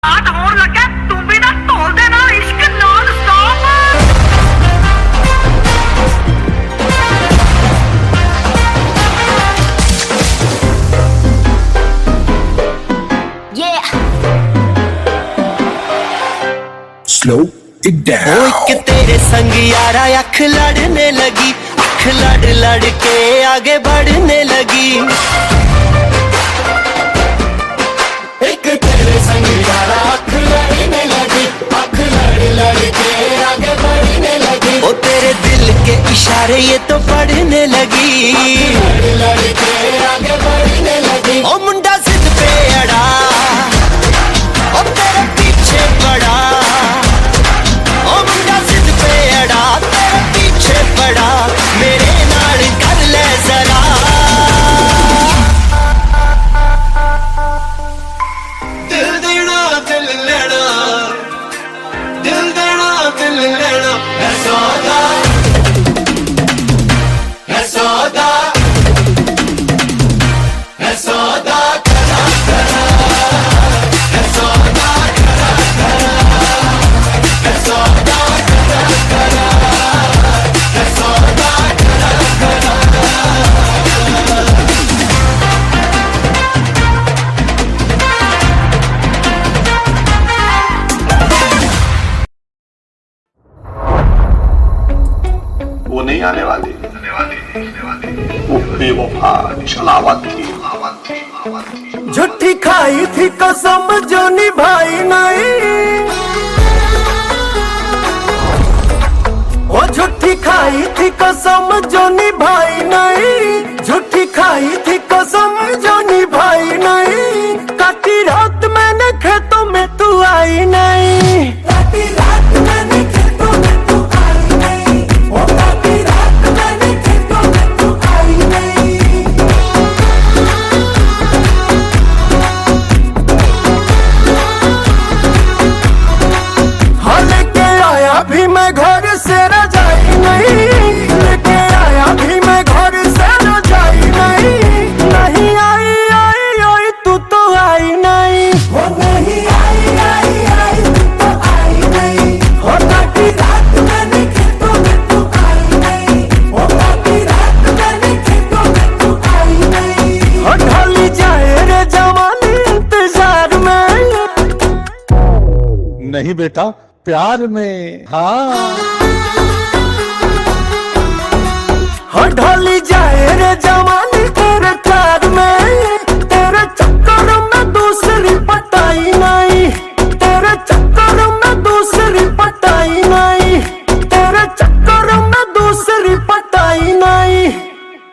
बात होने लगे तू भी ना तोल देना इश्क non stop. Slow it down. ओ एक तेरे संग यारा अख लड़ने लगी, अख लड़ लड़ के आगे बढ़ने लगी। एक तेरे संग यारा अख लड़ने लगी, अख लड़ लड़ के आगे बढ़ने लगी। ओ तेरे दिल के इशारे ये तो पढ़ने लगी, लड़ लड़ के आगे बढ़ने लगी। ओ मुंडा जिद पे अड़ा, ओ तेरे पीछे पड़ा। ओ मुंडा जिद पे अड़ा, तेरे पीछे पड़ा। मेरे नाल कर ले जरा। दिल देना दिल लेना, दिल देना दिल लेना। है सौदा, है सौदा, है सौदा करा करा। है सौदा करा करा, है सौदा करा करा, है सौदा करा करा। वो नहीं आने वाली, वो बेवफा निशालावत थी। झूठी खाई थी कसम जो निभाई नहीं। ओ झूठी खाई थी कसम जो निभाई नहीं। झूठी खाई थी कसम जो निभाई नहीं। काटी रात मैंने खेतों में तू आई नहीं। काटी रात मैंने खेतों में तू आई नहीं। ओ काटी रात मैंने खेतों में तू आई नहीं। हाँ लेके आया भी मैं घर से रजाई नहीं। लेके आया भी मैं घर से रजाई नहीं। नहीं आई आई आई तू तो आई नहीं। हो नहीं आई आई आई तू तो आई नहीं। हो काटी रात मैंने खेतों में तू आई नहीं। हो काटी रात मैंने खेतों में तू आई नहीं। हो ढली जाए रे जवानी इंतजार में। नहीं बेटा, प्यार में। हाँ हाँ ढली जाए रे जवानी तेरे प्यार में। तेरे चक्कर में दूसरी पटाई नहीं। तेरे चक्कर में दूसरी पटाई नहीं। तेरे चक्कर में दूसरी पटाई नहीं।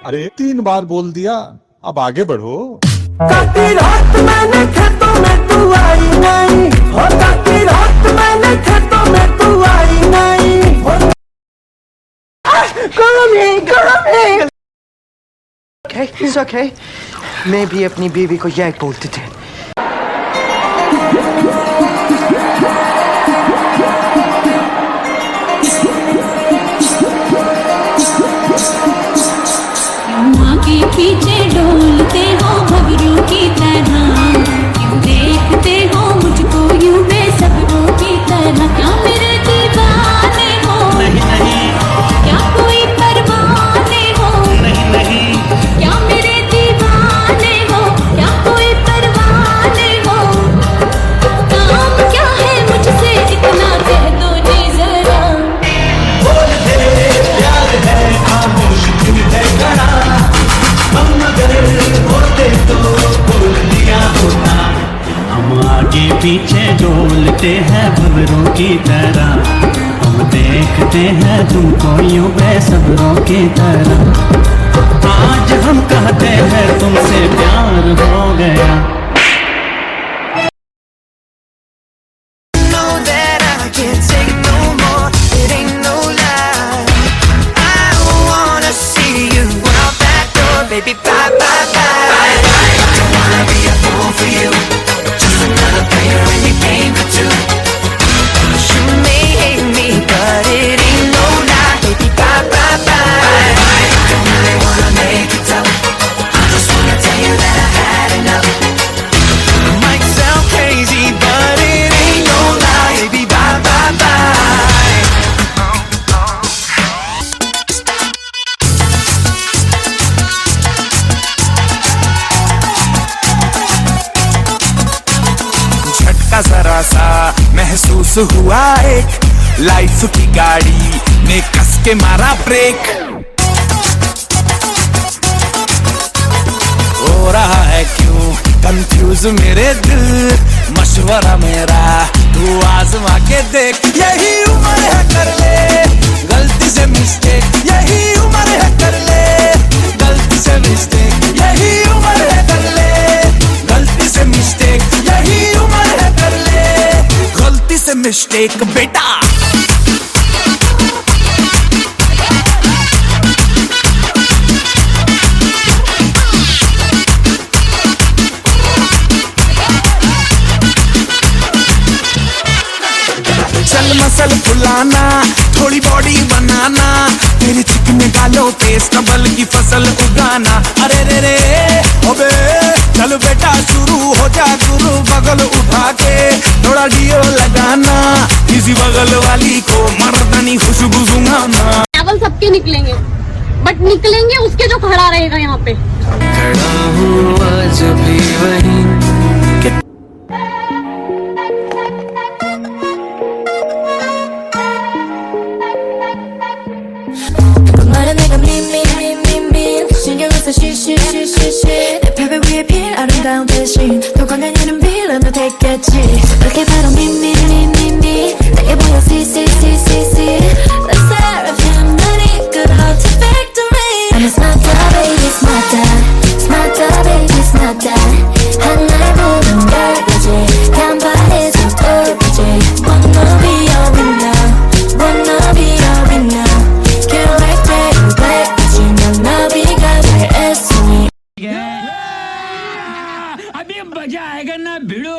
अरे 3 बार बोल दिया, अब आगे बढ़ो। काटी रात मैंने खेतों में तू आई नहीं। हो काटी रात मैंने खेतों में तू आई नहीं। हो Okay, it's okay. मैं भी अपनी बीवी को यह बोलते थे। आगे पीछे डोलते हो भवरों की तरह। क्यों देखते हो मुझको यूं बेसब्रों की तरह। क्या मेरे दीवाने हो? नहीं नहीं। क्या कोई परवाने हो? नहीं नहीं। क्या मेरे दीवाने हो? क्या कोई परवाने हो? काम क्या है मुझसे इतना कह दो जी जरा। बोल दे प्यार है खामोश क्यों है खड़ा। हम अगर होते तो बोल दिया होता। हम आगे पीछे डोलते हैं भंवरों की तरह। हम देखते हैं तुमको यूं बेसब्रों की तरह। आज हम कहते हैं तुमसे प्यार हो गया। Know that I can't take no more. It ain't no lie. I wanna see you out that door, baby. Bye bye bye. Don't wanna be a fool for you. Just another player in your game for two. You may hate me, but it ain't no lie, baby. Bye bye bye. Don't really wanna make it tough. I just wanna tell you that I had enough. का जरा सा महसूस हुआ एक life की गाड़ी ने कस के मारा ब्रेक। हो रहा है क्यों कंफ्यूज मेरे दिल, मशवरा मेरा तू आजमा के देख। यही उम्र है कर ले गलती से मिस्टेक, यही उम्र है कर ले गलती से मिस्टेक, यही उम्र है कर ले गलती से मिस्टेक, यही उम्र है कर ले गलती से मिस्टेक बेटा। चल मसल फुलाना थोड़ी बॉडी बनाना, तेरे चिकने गालों पे स्टबल की फसल उगाना। अरे रे रे अबे चल बेटा शुरू हो जा गुरु, बगल उठा के थोड़ा डियो लगाना, किसी बगल वाली को मर्दानी खुशबू सुंघाना। चावल सबके निकलेंगे बट निकलेंगे उसके जो खड़ा रहेगा यहाँ पे। खड़ा हूँ आज भी वहीं 내 벽을 위에 필 아름다운 대신 더 강한 이름 빌어도 됐겠지. 그렇게 바로 미미미미미 내게 보여 see see see see see Let's seraphim 너니 good out to victory. I'm a smarter baby smarter smarter baby smarter 하나의 부른 별거지 간판에서 돌거지 Wanna be a winner wanna be a winner Can't wait to play 지면 나비가 될 애송이 अभी मजा आएगा ना भिड़ो।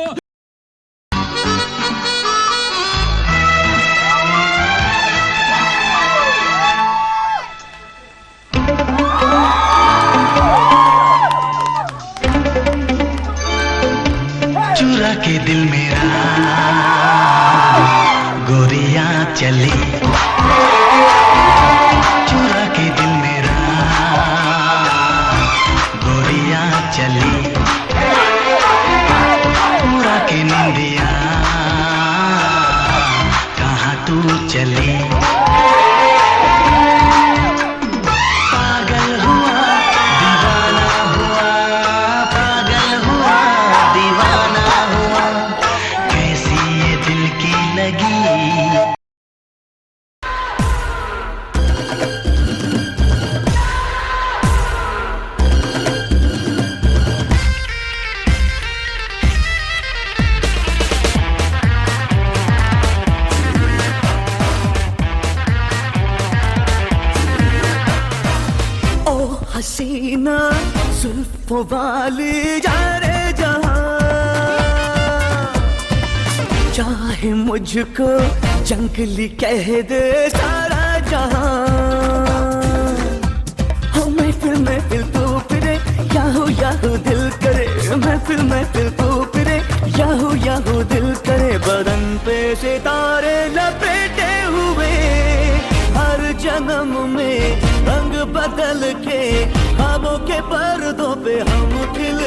चुरा के दिल मेरा गोरियां चली, चुरा के दिल मेरा गोरियां चली, पूरा के निंदिया कहाँ तू चली। पागल हुआ दीवाना हुआ, पागल हुआ दीवाना हुआ, कैसी ये दिल की लगी। हसीना जुल्फों वाली जा रे जहां, चाहे मुझको जंगली कह दे सारा जहां। हो महफिल तू फिरे याहू दिल करे, महफिल तू फिरे याहू दिल करे। बदन पे सितारे लपेटे हुए हर जन्म में रंग बदल के ख्वाबों के पर्दों पे हम खिल